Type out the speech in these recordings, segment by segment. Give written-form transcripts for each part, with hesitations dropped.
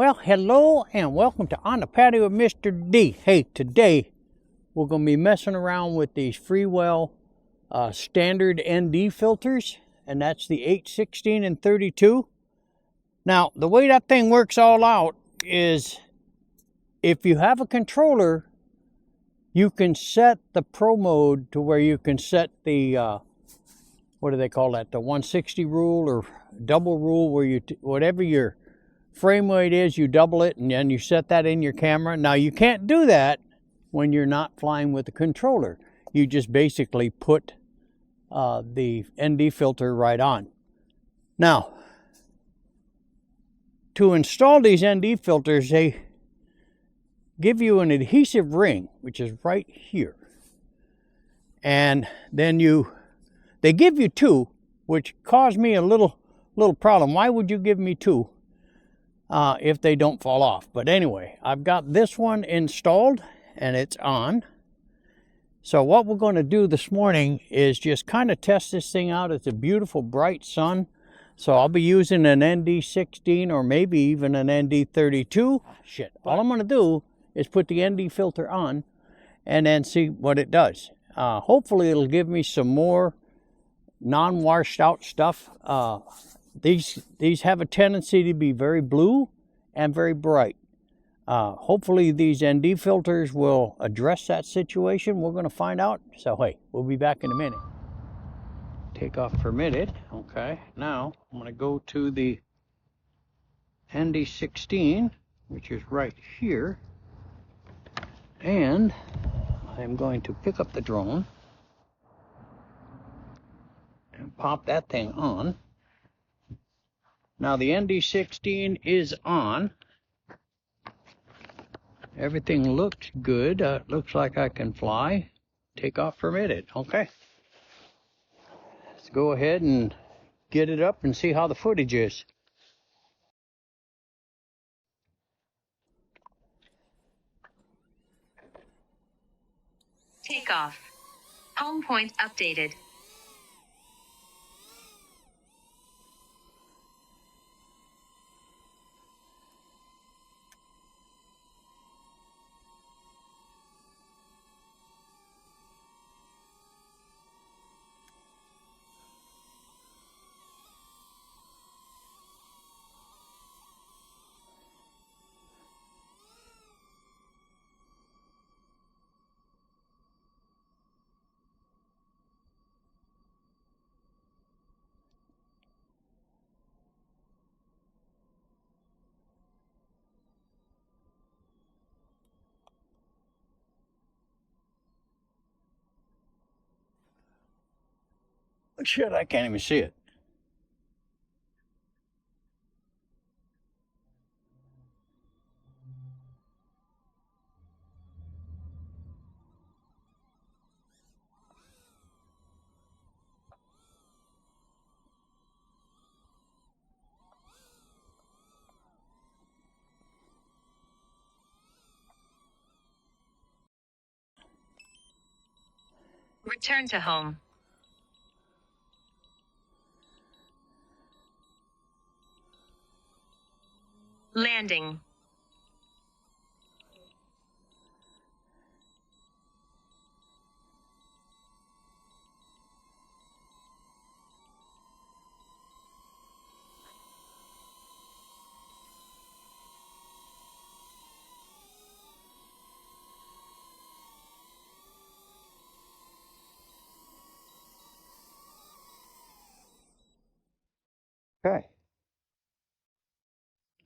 Well, hello and welcome to On the Patio with Mr. D. Hey, today we're going to be messing around with these Freewell standard ND filters, and that's the 8, 16, and 32. Now, the way that thing works all out is if you have a controller, you can set the Pro mode to where you can set the, what do they call that, the 160 rule or double rule, where you, whatever your frame rate is, you double it and then you set that in your camera. Now you can't do that when you're not flying with the controller. You just basically put the ND filter right on. Now, to install these ND filters, they give you an adhesive ring, which is right here. And then they give you two, which caused me a little problem. Why would you give me two? If they don't fall off. But anyway, I've got this one installed and it's on. So what we're going to do this morning is just kind of test this thing out. It's a beautiful bright sun. So I'll be using an ND 16 or maybe even an ND 32. All I'm going to do is put the ND filter on and then see what it does. Hopefully it'll give me some more non-washed out stuff. These have a tendency to be very blue and very bright. Hopefully these ND filters will address that situation. We're going to find out. So hey, we'll be back in a minute. Takeoff permitted. Okay, now I'm going to go to the ND 16, which is right here, and I'm going to pick up the drone and pop that thing on. Now the ND 16 is on. Everything looks good. Looks like I can fly. Takeoff permitted. Okay. Let's go ahead and get it up and see how the footage is. Takeoff. Home point updated. Shit, I can't even see it. Return to home. Landing. Okay.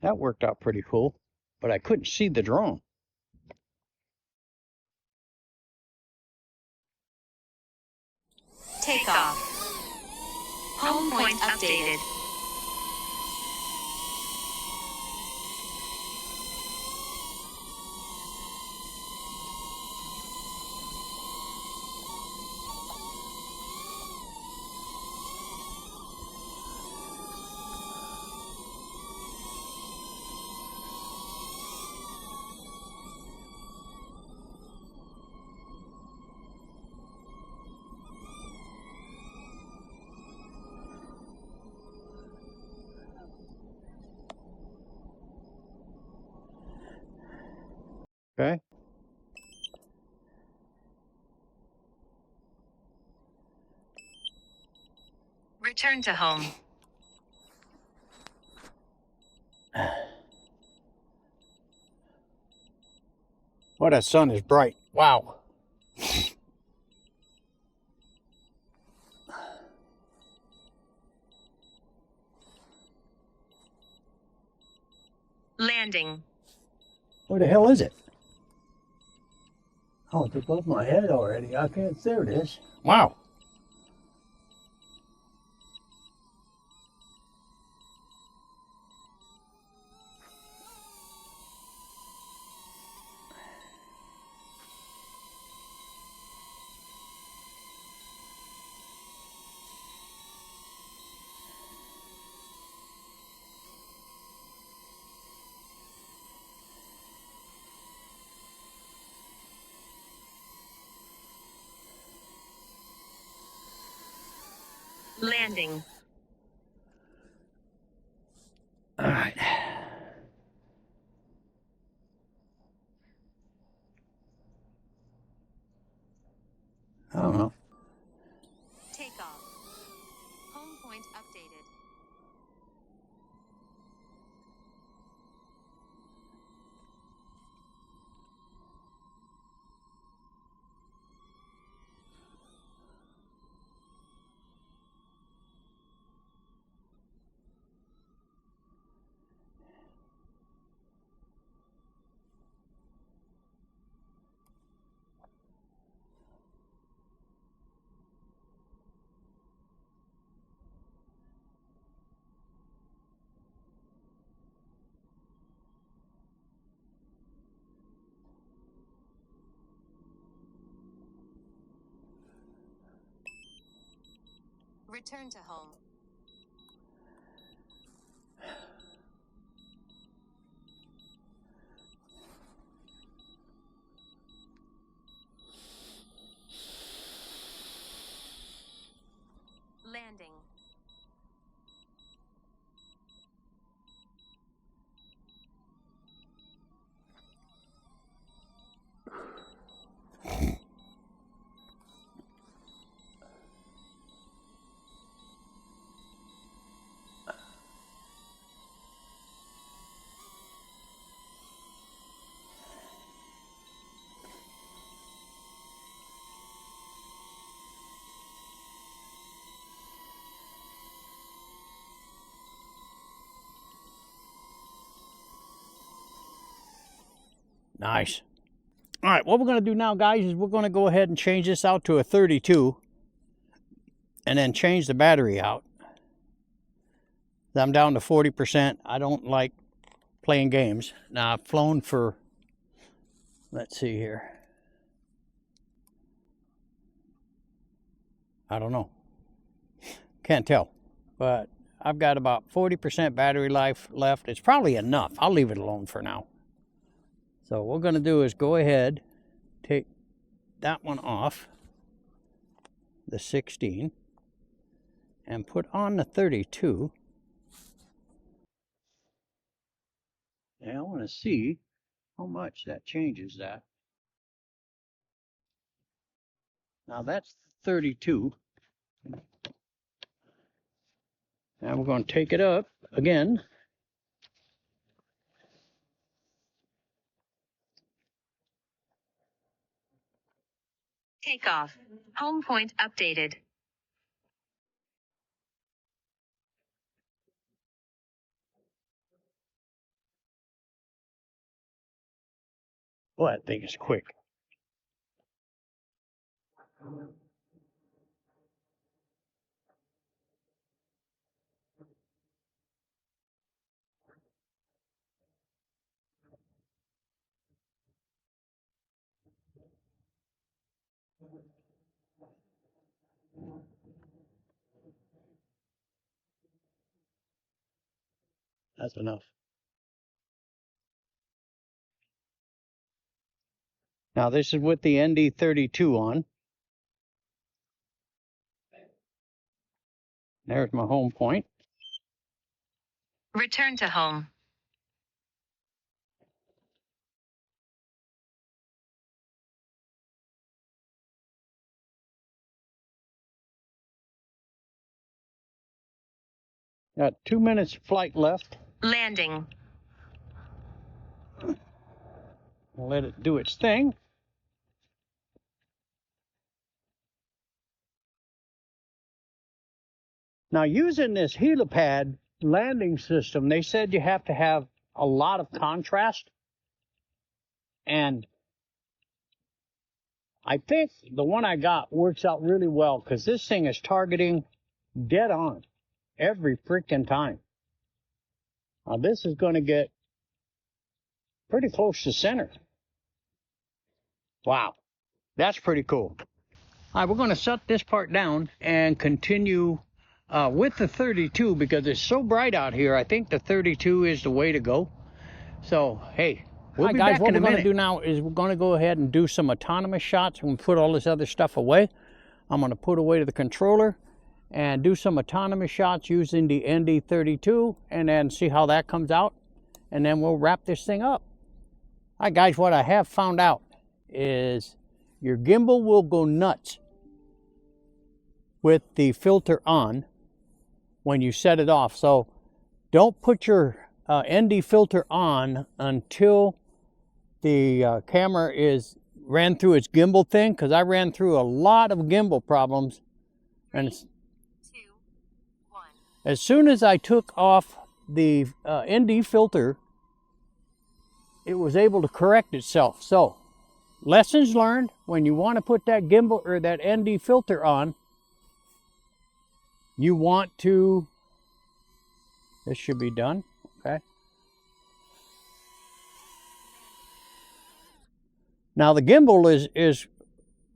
That worked out pretty cool, but I couldn't see the drone. Takeoff. Home point updated. Okay. Return to home. Well, that sun is bright. Wow. Landing. Where the hell is it? Oh, it's above my head already. I can't. There it is. Wow. Landing. All right. I don't know. Take off. Home point updated. Return to home. Landing. Nice. All right, what we're going to do now, guys, is we're going to go ahead and change this out to a 32 and then change the battery out. I'm down to 40%. I don't like playing games. Now, I've flown for, let's see here. I don't know. Can't tell. But I've got about 40% battery life left. It's probably enough. I'll leave it alone for now. So what we're going to do is go ahead, take that one off, the 16, and put on the 32. And I want to see how much that changes that. Now that's 32. Now we're going to take it up again. Take off. Home point updated. Boy, that thing is quick. That's enough. Now this is with the ND32 on. There's my home point. Return to home. Got 2 minutes flight left. Landing. We'll let it do its thing. Now, using this helipad landing system, they said you have to have a lot of contrast. And I think the one I got works out really well because this thing is targeting dead on every freaking time. Now, this is going to get pretty close to center. Wow, that's pretty cool. All right, we're going to shut this part down and continue with the 32 because it's so bright out here. I think the 32 is the way to go. So, hey, we'll be back in a minute. What we're going to do now is we're going to go ahead and do some autonomous shots and put all this other stuff away. I'm going to put away to the controller and do some autonomous shots using the ND32 and then see how that comes out. And then we'll wrap this thing up. All right, guys, what I have found out is your gimbal will go nuts with the filter on when you set it off. So don't put your ND filter on until the camera ran through its gimbal thing, because I ran through a lot of gimbal problems. And as soon as I took off the ND filter, it was able to correct itself. So lessons learned: when you want to put that gimbal or that ND filter on, you want to, this should be done, okay? Now the gimbal is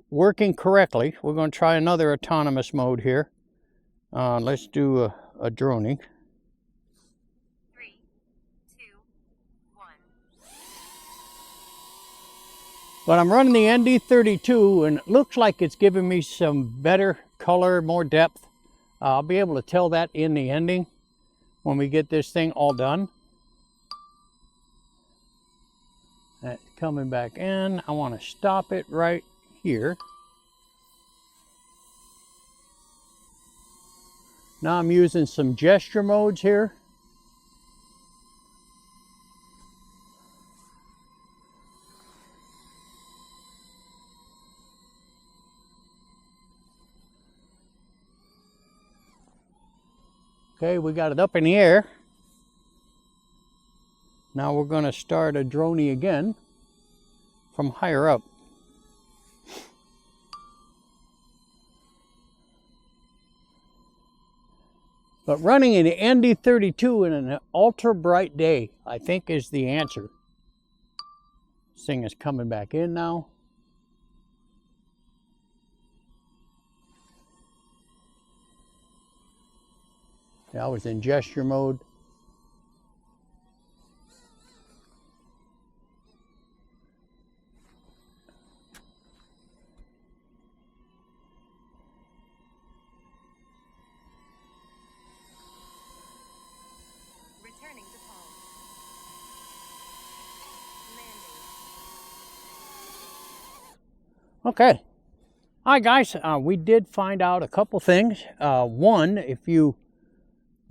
working correctly. We're going to try another autonomous mode here. Let's do a droning. 3, 2, 1. But I'm running the ND32 and it looks like it's giving me some better color, more depth. I'll be able to tell that in the ending when we get this thing all done. That's coming back in. I want to stop it right here. Now I'm using some gesture modes here. Okay, we got it up in the air. Now we're going to start a droney again from higher up. But running an ND32 in an ultra bright day, I think, is the answer. This thing is coming back in now. I was in gesture mode. Returning to home. Landing. Okay. Hi guys, we did find out a couple things. One, if you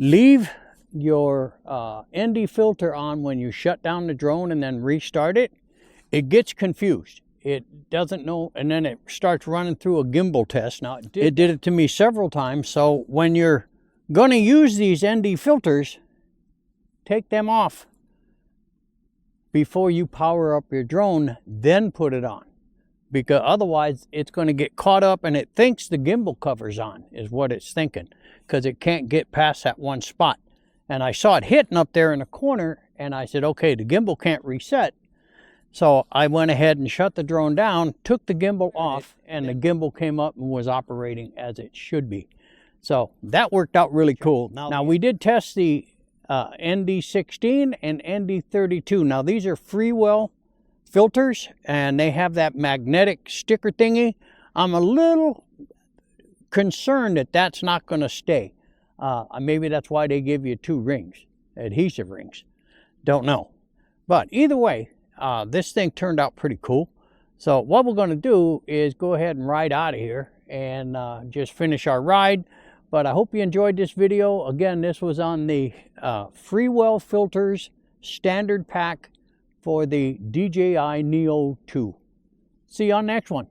leave your ND filter on when you shut down the drone and then restart it, it gets confused. It doesn't know, and then it starts running through a gimbal test. Now, it did it to me several times. So when you're going to use these ND filters, take them off before you power up your drone, then put it on. Because otherwise, it's going to get caught up and it thinks the gimbal cover's on, is what it's thinking, because it can't get past that one spot. And I saw it hitting up there in the corner, and I said, okay, the gimbal can't reset. So I went ahead and shut the drone down, took the gimbal off, and the gimbal came up and was operating as it should be. So that worked out really cool. Now we did test the ND16 and ND32. Now these are Freewell filters, and they have that magnetic sticker thingy. I'm a little concerned that that's not going to stay. Maybe that's why they give you 2 rings, adhesive rings. Don't know. But either way, this thing turned out pretty cool. So what we're going to do is go ahead and ride out of here and just finish our ride. But I hope you enjoyed this video. Again, this was on the Freewell filters standard pack for the DJI Neo 2. See you on the next one.